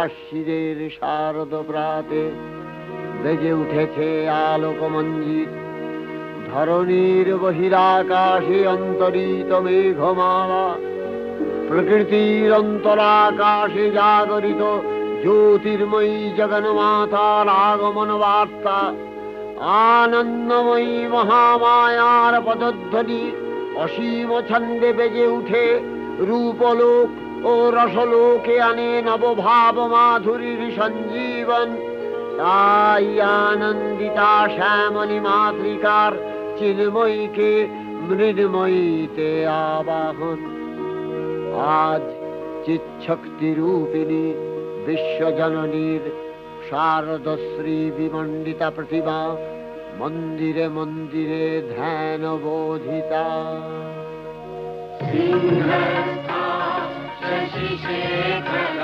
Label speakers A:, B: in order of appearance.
A: আশ্বিনের শারদ প্রাতে বেজে উঠেছে আলোকমঞ্জিত। ধরণীর বহিরাকাশে অন্তরিত মেঘমালা, প্রকৃতির অন্তরাকাশে জাগরিত জ্যোতির্ময়ী জগন্মাতার আগমন বার্তা। আনন্দময়ী মহামায়ার পদধ্বনি অসীম ছন্দে বেজে উঠে রূপলোক ও রসলোকে আনে নবভাব মাধুরীর সঞ্জীবন। তাই আনন্দিতা শ্যামলী মাতৃকার চিন্ময়ীকে মৃন্ময়ীতে আবাহন। আজ চিৎশক্তি রূপিণী বিশ্বজননীর শারদশ্রী বিমণ্ডিতা প্রতিমা মন্দিরে মন্দিরে ধ্যান বোধিতা।
B: সিংহস্থা শশিশেখর